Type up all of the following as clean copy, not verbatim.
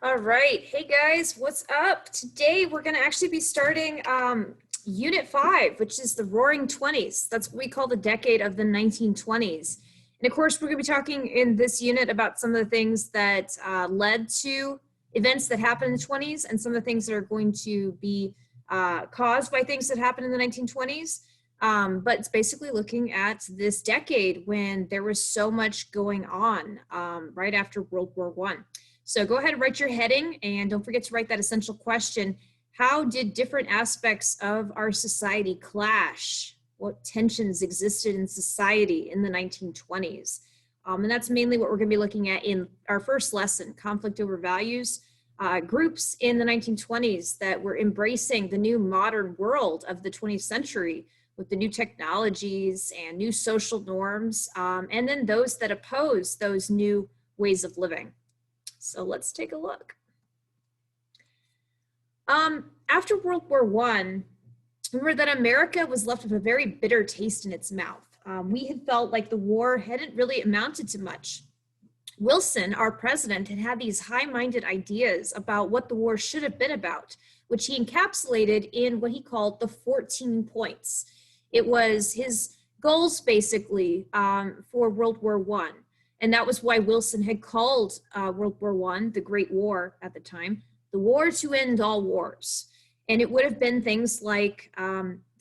All right. Hey guys, what's up? Today we're going to actually be starting Unit 5, which is the Roaring Twenties. That's what we call the decade of the 1920s. And of course, we're going to be talking in this unit about some of the things that led to events that happened in the 20s and some of the things that are going to be caused by things that happened in the 1920s. But it's basically looking at this decade when there was so much going on right after World War I. So go ahead and write your heading, and don't forget to write that essential question. How did different aspects of our society clash? What tensions existed in society in the 1920s? And that's mainly what we're going to be looking at in our first lesson, conflict over values. Groups in the 1920s that were embracing the new modern world of the 20th century with the new technologies and new social norms, and then those that oppose those new ways of living. So let's take a look. After World War I, remember that America was left with a very bitter taste in its mouth. We had felt like the war hadn't really amounted to much. Wilson, our president, had had these high-minded ideas about what the war should have been about, which he encapsulated in what he called the 14 points. It was his goals, basically, for World War I. And that was why Wilson had called World War I, the Great War at the time, the war to end all wars. And it would have been things like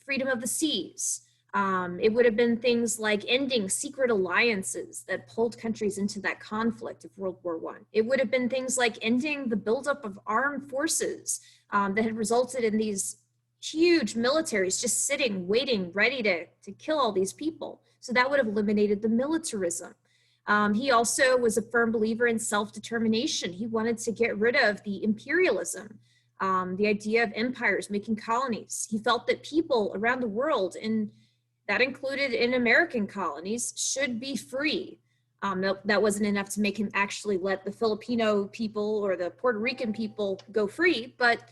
freedom of the seas. It would have been things like ending secret alliances that pulled countries into that conflict of World War I. It would have been things like ending the buildup of armed forces that had resulted in these huge militaries just sitting, waiting, ready to kill all these people. So that would have eliminated the militarism. He also was a firm believer in self-determination. He wanted to get rid of the imperialism, the idea of empires making colonies. He felt that people around the world, and that included in American colonies, should be free. That wasn't enough to make him actually let the Filipino people or the Puerto Rican people go free, but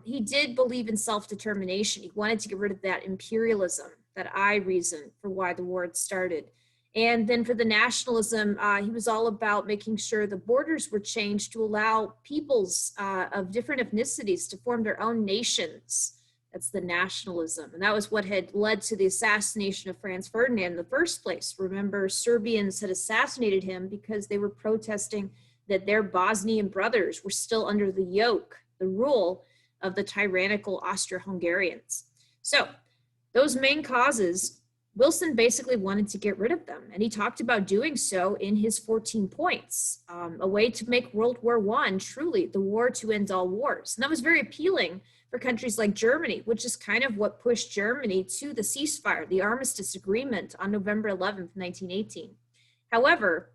he did believe in self-determination. He wanted to get rid of that imperialism, that I reason for why the war had started. And then for the nationalism, he was all about making sure the borders were changed to allow peoples of different ethnicities to form their own nations. That's the nationalism. And that was what had led to the assassination of Franz Ferdinand in the first place. Remember, Serbians had assassinated him because they were protesting that their Bosnian brothers were still under the yoke, the rule of the tyrannical Austro-Hungarians. So those main causes, Wilson basically wanted to get rid of them, and he talked about doing so in his 14 points, a way to make World War I truly the war to end all wars. And that was very appealing for countries like Germany, which is kind of what pushed Germany to the ceasefire, the armistice agreement on November 11th, 1918. However,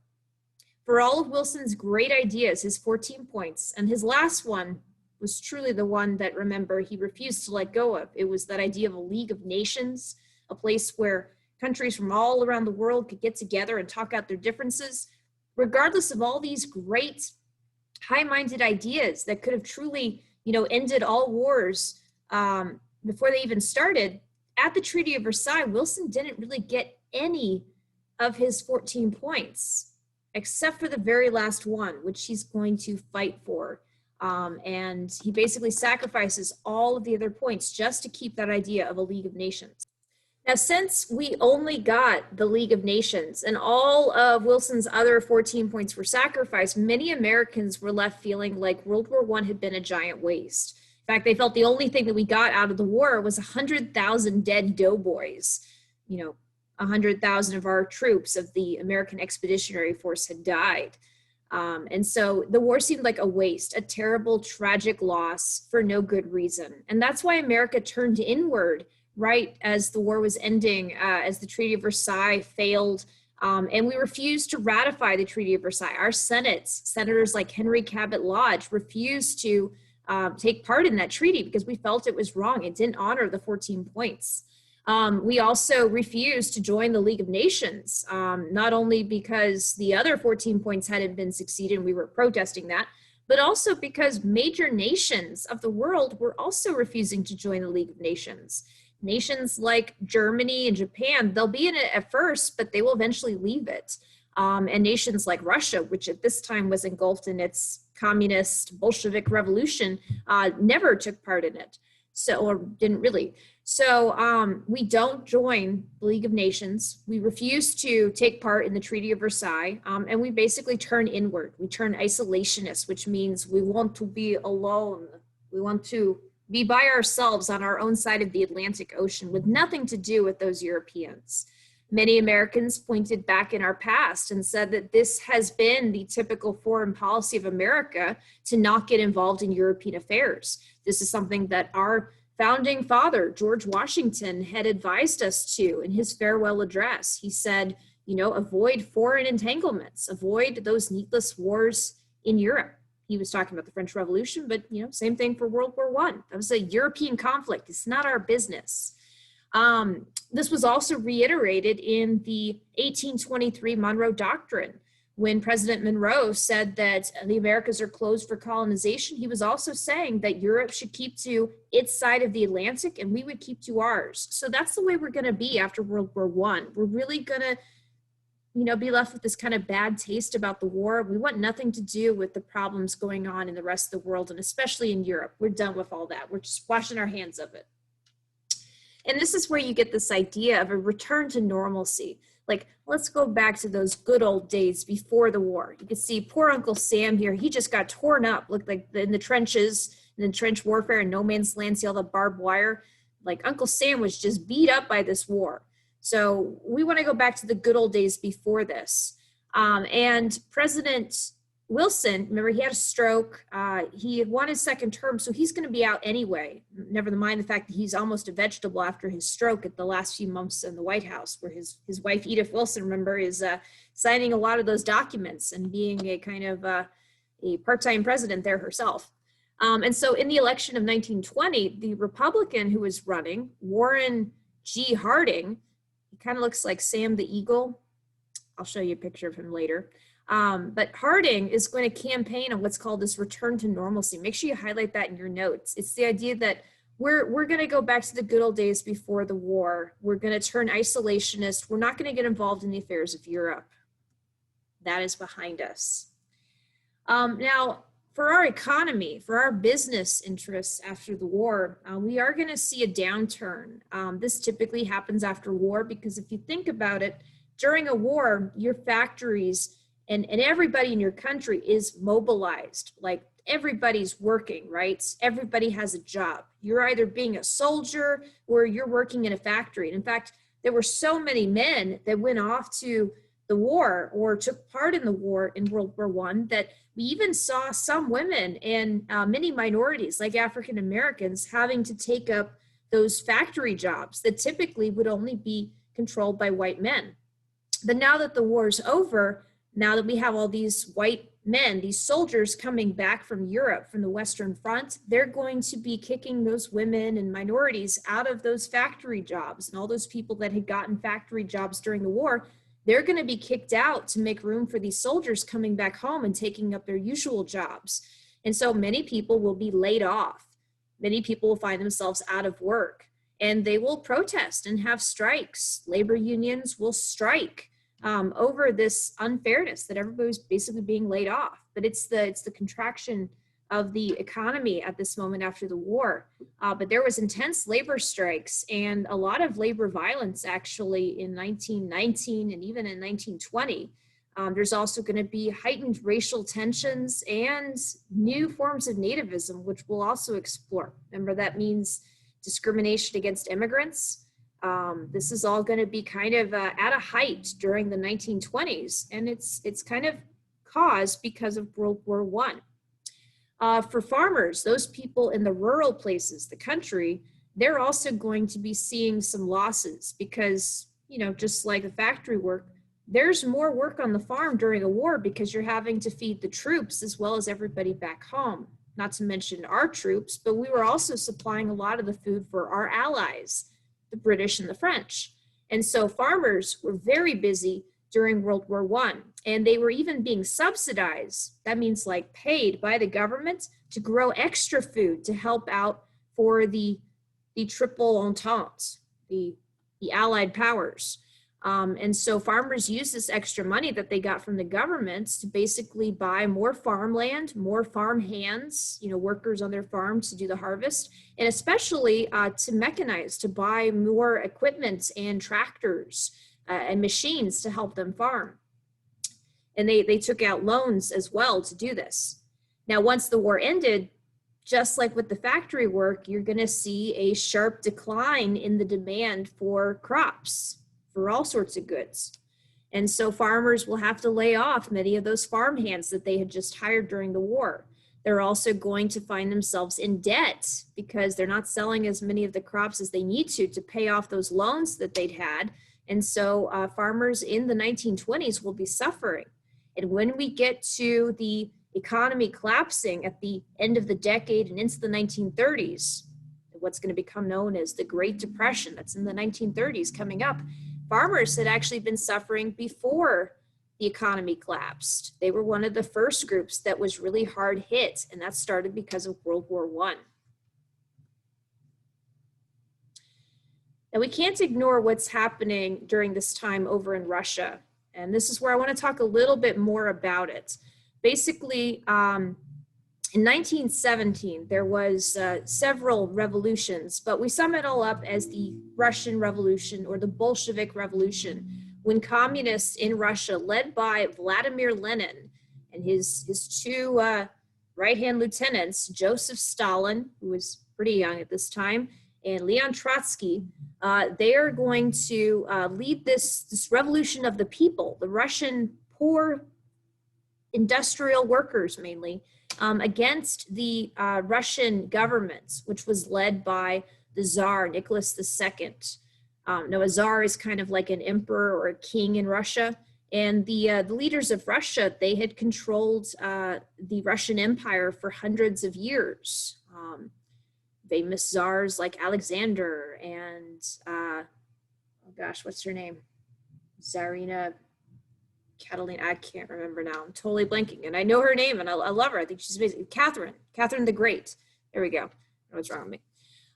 for all of Wilson's great ideas, his 14 points, and his last one was truly the one that, remember, he refused to let go of. It was that idea of a League of Nations, a place where countries from all around the world could get together and talk out their differences. Regardless of all these great high-minded ideas that could have truly, ended all wars before they even started, at the Treaty of Versailles, Wilson didn't really get any of his 14 points, except for the very last one, which he's going to fight for. And he basically sacrifices all of the other points just to keep that idea of a League of Nations. Now, since we only got the League of Nations and all of Wilson's other 14 points were sacrificed, many Americans were left feeling like World War I had been a giant waste. In fact, they felt the only thing that we got out of the war was 100,000 dead doughboys. 100,000 of our troops of the American Expeditionary Force had died. And so the war seemed like a waste, a terrible, tragic loss for no good reason. And that's why America turned inward right as the war was ending, as the Treaty of Versailles failed, and we refused to ratify the Treaty of Versailles. Our senators like Henry Cabot Lodge refused to take part in that treaty because we felt it was wrong. It didn't honor the 14 points. We also refused to join the League of Nations, not only because the other 14 points hadn't been succeeded, and we were protesting that, but also because major nations of the world were also refusing to join the League of Nations. Nations like Germany and Japan, they'll be in it at first, but they will eventually leave it. And nations like Russia, which at this time was engulfed in its communist Bolshevik revolution, never took part in it. So, or didn't really. So we don't join the League of Nations. We refuse to take part in the Treaty of Versailles. And we basically turn inward. We turn isolationist, which means we want to be alone. We want to be by ourselves on our own side of the Atlantic Ocean with nothing to do with those Europeans. Many Americans pointed back in our past and said that this has been the typical foreign policy of America to not get involved in European affairs. This is something that our founding father, George Washington, had advised us to in his farewell address. He said, you know, avoid foreign entanglements, avoid those needless wars in Europe. He was talking about the French Revolution, but, you know, same thing for World War I. That was a European conflict. It's not our business. This was also reiterated in the 1823 Monroe Doctrine. When President Monroe said that the Americas are closed for colonization, he was also saying that Europe should keep to its side of the Atlantic and we would keep to ours. So that's the way we're going to be after World War I. We're really going to, you know, be left with this kind of bad taste about the war. We want nothing to do with the problems going on in the rest of the world, and especially in Europe. We're done with all that. We're just washing our hands of it. And this is where you get this idea of a return to normalcy. Like, let's go back to those good old days before the war. You can see poor Uncle Sam here. He just got torn up, looked like in the trenches, in the trench warfare in no man's land, see all the barbed wire. Like Uncle Sam was just beat up by this war. So we want to go back to the good old days before this. And President Wilson, remember, he had a stroke. He had won his second term, so he's going to be out anyway. Never mind the fact that he's almost a vegetable after his stroke at the last few months in the White House, where his wife, Edith Wilson, remember, is signing a lot of those documents and being a kind of a part-time president there herself. And so in the election of 1920, the Republican who was running, Warren G. Harding, he kind of looks like Sam the Eagle. I'll show you a picture of him later. But Harding is going to campaign on what's called this return to normalcy. Make sure you highlight that in your notes. It's the idea that we're going to go back to the good old days before the war. We're going to turn isolationist. We're not going to get involved in the affairs of Europe. That is behind us. Now, for our economy, for our business interests after the war, we are going to see a downturn. This typically happens after war because if you think about it, during a war, your factories and everybody in your country is mobilized. Like everybody's working, right? Everybody has a job. You're either being a soldier or you're working in a factory. And in fact, there were so many men that went off to the war or took part in the war in World War I that we even saw some women and many minorities like African Americans having to take up those factory jobs that typically would only be controlled by white men. But now that the war's over, now that we have all these white men, these soldiers coming back from Europe, from the Western Front, they're going to be kicking those women and minorities out of those factory jobs. And all those people that had gotten factory jobs during the war, they're going to be kicked out to make room for these soldiers coming back home and taking up their usual jobs. And so many people will be laid off. Many people will find themselves out of work and they will protest and have strikes. Labor unions will strike over this unfairness that everybody's basically being laid off. But it's the contraction of the economy at this moment after the war. But there was intense labor strikes and a lot of labor violence actually in 1919 and even in 1920. There's also going to be heightened racial tensions and new forms of nativism, which we'll also explore. Remember, that means discrimination against immigrants. This is all going to be kind of at a height during the 1920s, and it's kind of caused because of World War I. For farmers, those people in the rural places, the country, they're also going to be seeing some losses because, you know, just like the factory work, there's more work on the farm during a war because you're having to feed the troops as well as everybody back home. Not to mention our troops, but we were also supplying a lot of the food for our allies, the British and the French. And so farmers were very busy during World War I, and they were even being subsidized. That means like paid by the government to grow extra food to help out for the Triple Entente, the Allied powers. And so farmers use this extra money that they got from the governments to basically buy more farmland, more farm hands, workers on their farms to do the harvest, and especially to mechanize, to buy more equipment and tractors and machines to help them farm. And they took out loans as well to do this. Now, once the war ended, just like with the factory work, you're going to see a sharp decline in the demand for crops, for all sorts of goods. And so farmers will have to lay off many of those farm hands that they had just hired during the war. They're also going to find themselves in debt because they're not selling as many of the crops as they need to pay off those loans that they'd had. And so farmers in the 1920s will be suffering. And when we get to the economy collapsing at the end of the decade and into the 1930s, what's going to become known as the Great Depression, that's in the 1930s coming up, farmers had actually been suffering before the economy collapsed. They were one of the first groups that was really hard hit, and that started because of World War I. Now, we can't ignore what's happening during this time over in Russia, and this is where I want to talk a little bit more about it. Basically, in 1917, there was several revolutions, but we sum it all up as the Russian Revolution or the Bolshevik Revolution, when communists in Russia, led by Vladimir Lenin and his two right-hand lieutenants, Joseph Stalin, who was pretty young at this time, and Leon Trotsky, they are going to lead this revolution of the people, the Russian poor industrial workers mainly, against the Russian government, which was led by the Tsar, Nicholas II. Now, a Tsar is kind of like an emperor or a king in Russia. And the leaders of Russia, they had controlled the Russian Empire for hundreds of years. Famous Tsars like Alexander and, oh gosh, what's her name? Tsarina Catalina, I can't remember now. I'm totally blanking. And I know her name and I love her. I think she's basically Catherine the Great. There we go. I don't know what's wrong with me.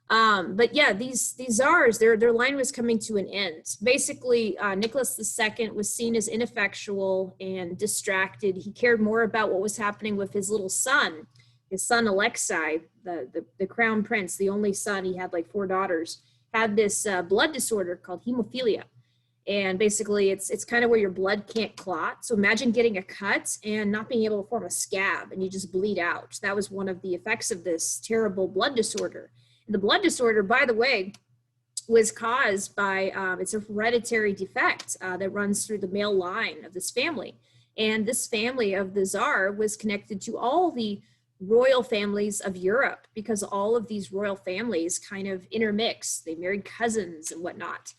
But yeah, these czars, their line was coming to an end. Basically, Nicholas II was seen as ineffectual and distracted. He cared more about what was happening with his little son, his son Alexei, the crown prince, the only son. He had like 4 daughters, had this blood disorder called hemophilia. And basically it's kind of where your blood can't clot. So imagine getting a cut and not being able to form a scab and you just bleed out. That was one of the effects of this terrible blood disorder. And the blood disorder, by the way, was caused by, it's a hereditary defect that runs through the male line of this family. And this family of the Tsar was connected to all the royal families of Europe because all of these royal families kind of intermixed. They married cousins and whatnot.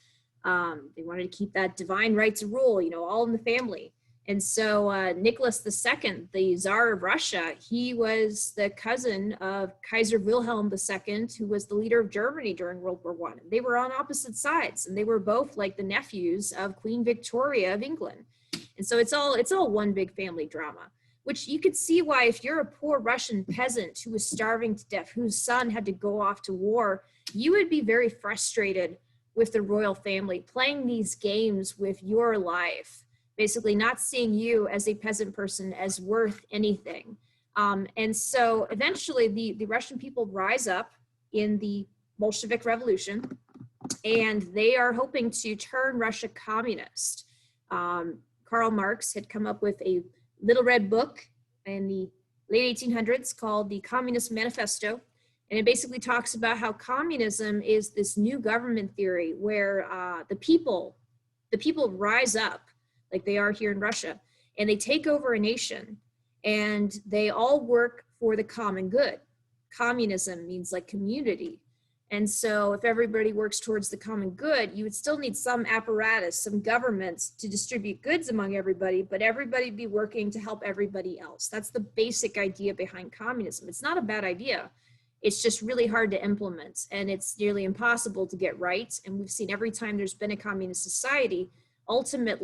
They wanted to keep that divine right to rule, all in the family. And so Nicholas II, the Tsar of Russia, he was the cousin of Kaiser Wilhelm II, who was the leader of Germany during World War I. They were on opposite sides, and they were both like the nephews of Queen Victoria of England. And so it's all one big family drama, which you could see why if you're a poor Russian peasant who was starving to death, whose son had to go off to war, you would be very frustrated with the royal family playing these games with your life, basically not seeing you as a peasant person as worth anything. And so eventually the Russian people rise up in the Bolshevik Revolution, and they are hoping to turn Russia communist. Karl Marx had come up with a little red book in the late 1800s called the Communist Manifesto. And it basically talks about how communism is this new government theory where the people rise up like they are here in Russia, and they take over a nation and they all work for the common good. Communism means like community. And so if everybody works towards the common good, you would still need some apparatus, some governments to distribute goods among everybody, but everybody be working to help everybody else. That's the basic idea behind communism. It's not a bad idea. It's just really hard to implement, and it's nearly impossible to get right. And we've seen every time there's been a communist society, ultimate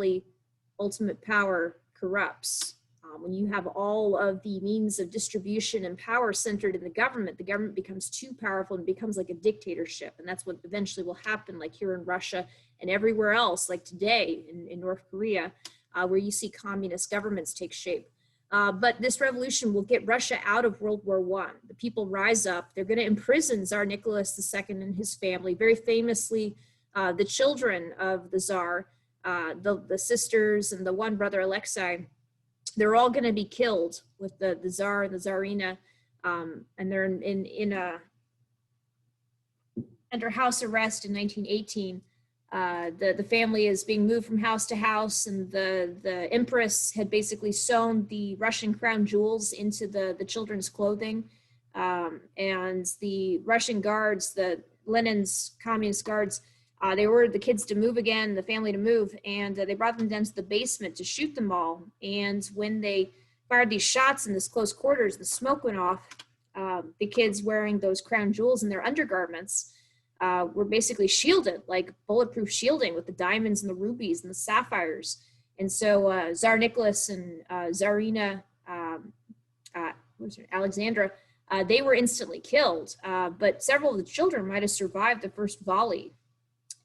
power corrupts. When you have all of the means of distribution and power centered in the government becomes too powerful and becomes like a dictatorship. And that's what eventually will happen, like here in Russia and everywhere else, like today in North Korea, where you see communist governments take shape. But this revolution will get Russia out of World War I. The people rise up. They're going to imprison Tsar Nicholas II and his family. Very famously, the children of the Tsar, the sisters and the one brother, Alexei, they're all going to be killed with the Tsar and the Tsarina. And they're under house arrest in 1918. The family is being moved from house to house, and the empress had basically sewn the Russian crown jewels into the children's clothing. And the Russian guards, the Lenin's communist guards, they ordered the kids to move again, the family to move, and they brought them down to the basement to shoot them all. And when they fired these shots in this close quarters, the smoke went off. The kids wearing those crown jewels in their undergarments were basically shielded, like bulletproof shielding with the diamonds and the rubies and the sapphires. And so Tsar Nicholas and Tsarina Alexandra, they were instantly killed, but several of the children might have survived the first volley.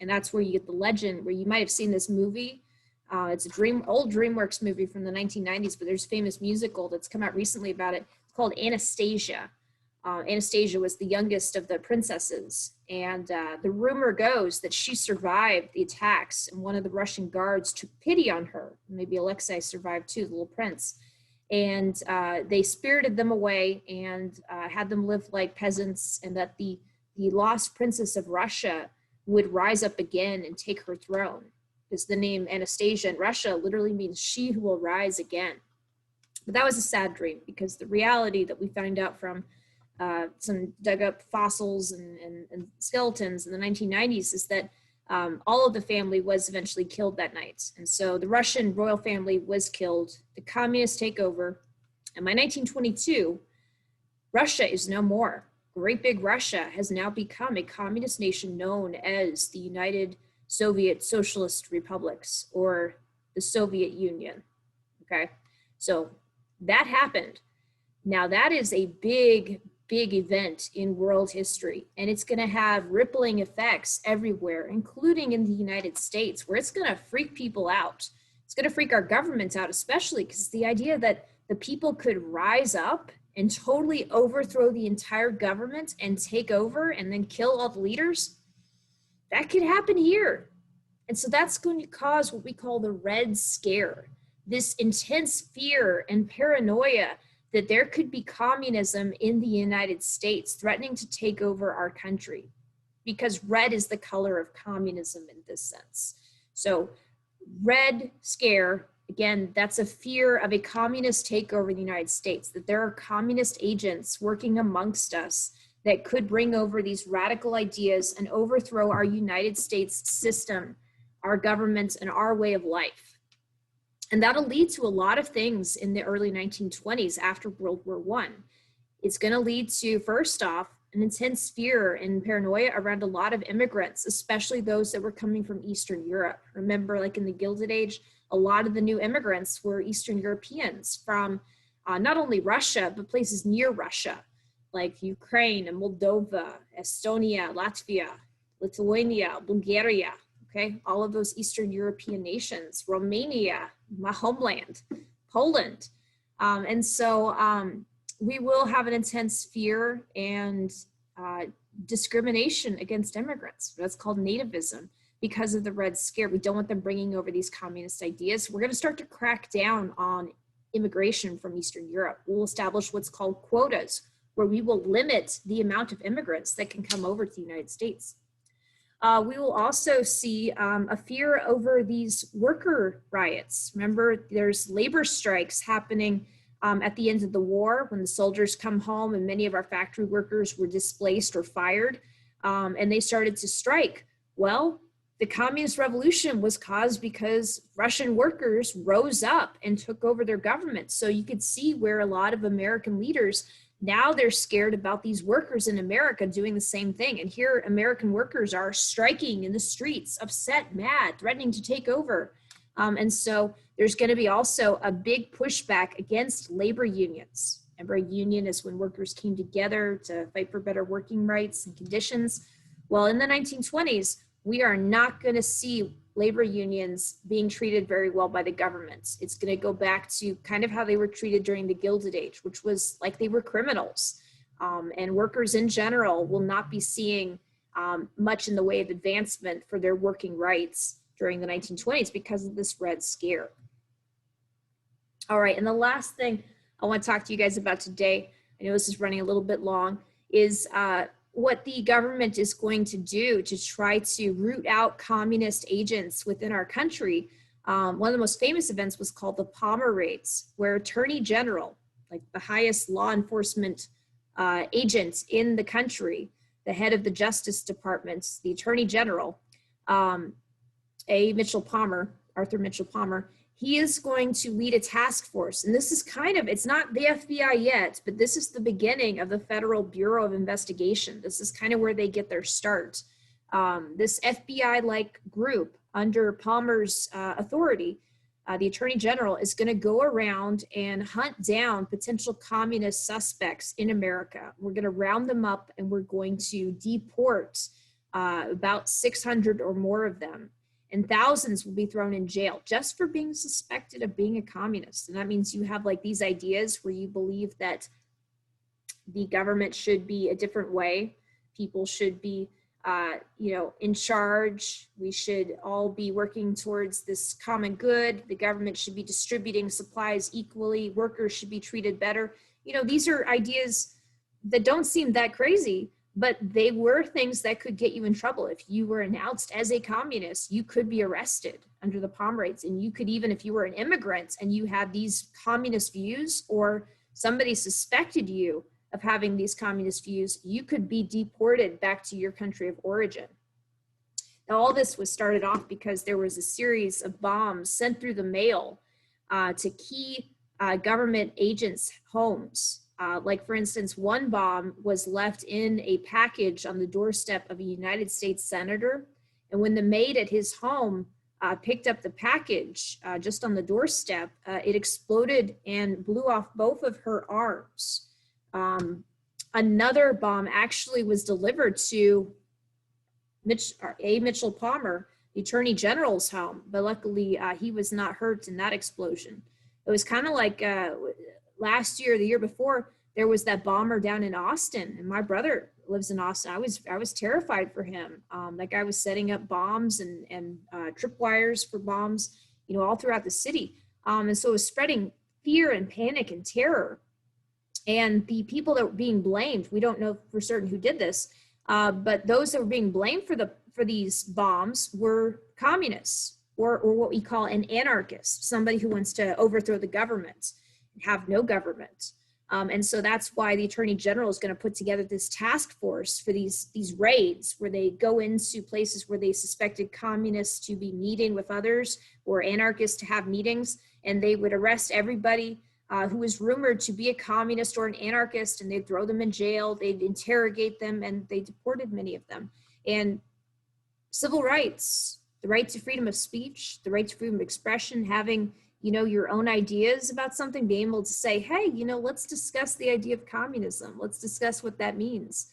And that's where you get the legend, where you might have seen this movie. It's old DreamWorks movie from the 1990s, but there's a famous musical that's come out recently about it. It's called Anastasia. Anastasia was the youngest of the princesses, and the rumor goes that she survived the attacks, and one of the Russian guards took pity on her. Maybe Alexei survived too, the little prince. And they spirited them away and had them live like peasants, and that the lost princess of Russia would rise up again and take her throne, because the name Anastasia in Russia literally means she who will rise again. But that was a sad dream, because the reality that we found out from some dug up fossils and skeletons in the 1990s is that all of the family was eventually killed that night. And so the Russian royal family was killed, the communists take over, and by 1922, Russia is no more. Great big Russia has now become a communist nation known as the United Soviet Socialist Republics, or the Soviet Union. Okay, so that happened. Now that is a big event in world history, and it's going to have rippling effects everywhere, including in the United States, where it's going to freak people out. It's going to freak our government out, especially because the idea that the people could rise up and totally overthrow the entire government and take over and then kill all the leaders, that could happen here. And so that's going to cause what we call the Red Scare, this intense fear and paranoia that there could be communism in the United States threatening to take over our country, because red is the color of communism in this sense. So Red Scare, again, that's a fear of a communist takeover in the United States, that there are communist agents working amongst us that could bring over these radical ideas and overthrow our United States system, our government, and our way of life. And that'll lead to a lot of things in the early 1920s after World War I. It's going to lead to, first off, an intense fear and paranoia around a lot of immigrants, especially those that were coming from Eastern Europe. Remember, like in the Gilded Age, a lot of the new immigrants were Eastern Europeans from not only Russia, but places near Russia, like Ukraine and Moldova, Estonia, Latvia, Lithuania, Bulgaria, okay? All of those Eastern European nations, Romania, my homeland, Poland. And so we will have an intense fear and discrimination against immigrants. That's called nativism, because of the Red Scare. We don't want them bringing over these communist ideas. We're going to start to crack down on immigration from Eastern Europe. We'll establish what's called quotas, where we will limit the amount of immigrants that can come over to the United States. We will also see a fear over these worker riots. Remember, there's labor strikes happening at the end of the war, when the soldiers come home and many of our factory workers were displaced or fired, and they started to strike. Well, the communist revolution was caused because Russian workers rose up and took over their government. So you could see where a lot of American leaders, now they're scared about these workers in America doing the same thing. And here American workers are striking in the streets, upset, mad, threatening to take over. And so there's going to be also a big pushback against labor unions. Remember, a union is when workers came together to fight for better working rights and conditions. Well, in the 1920s, we are not going to see labor unions being treated very well by the government. It's going to go back to kind of how they were treated during the Gilded Age, which was like they were criminals. And workers in general will not be seeing much in the way of advancement for their working rights during the 1920s because of this Red Scare. All right, and the last thing I want to talk to you guys about today, I know this is running a little bit long, is what the government is going to do to try to root out communist agents within our country. One of the most famous events was called the Palmer Raids, where Attorney General, like the highest law enforcement agent in the country, the head of the Justice Department, the Attorney General, Arthur Mitchell Palmer, he is going to lead a task force. And this is kind of, it's not the FBI yet, but this is the beginning of the Federal Bureau of Investigation. This is kind of where they get their start. This FBI-like group under Palmer's authority, the Attorney General is going to go around and hunt down potential communist suspects in America. We're going to round them up and we're going to deport about 600 or more of them. And thousands will be thrown in jail just for being suspected of being a communist. And that means you have like these ideas where you believe that the government should be a different way. People should be, in charge. We should all be working towards this common good. The government should be distributing supplies equally. Workers should be treated better. These are ideas that don't seem that crazy, but they were things that could get you in trouble. If you were announced as a communist, you could be arrested under the Palmer Raids. And you could even, if you were an immigrant and you had these communist views, or somebody suspected you of having these communist views, you could be deported back to your country of origin. Now, all this was started off because there was a series of bombs sent through the mail to key government agents' homes. Like, for instance, one bomb was left in a package on the doorstep of a United States senator. And when the maid at his home picked up the package just on the doorstep, it exploded and blew off both of her arms. Another bomb actually was delivered to Mitchell Palmer, the Attorney General's home, but luckily he was not hurt in that explosion. It was kind of like last year, the year before, there was that bomber down in Austin, and my brother lives in Austin. I was terrified for him. That guy was setting up bombs and tripwires for bombs, all throughout the city. And so it was spreading fear and panic and terror. And the people that were being blamed, we don't know for certain who did this, but those that were being blamed for these bombs were communists, or what we call an anarchist, somebody who wants to overthrow the government and have no government. And so that's why the Attorney General is going to put together this task force for these raids, where they go into places where they suspected communists to be meeting with others, or anarchists to have meetings, and they would arrest everybody who was rumored to be a communist or an anarchist, and they'd throw them in jail, they'd interrogate them, and they deported many of them. And civil rights, the right to freedom of speech, the right to freedom of expression, having your own ideas about something, being able to say, hey, let's discuss the idea of communism. Let's discuss what that means.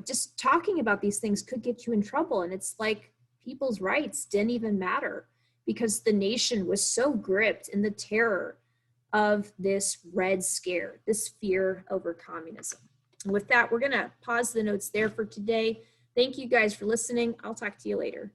Just talking about these things could get you in trouble. And it's like people's rights didn't even matter because the nation was so gripped in the terror of this Red Scare, this fear over communism. And with that, we're going to pause the notes there for today. Thank you guys for listening. I'll talk to you later.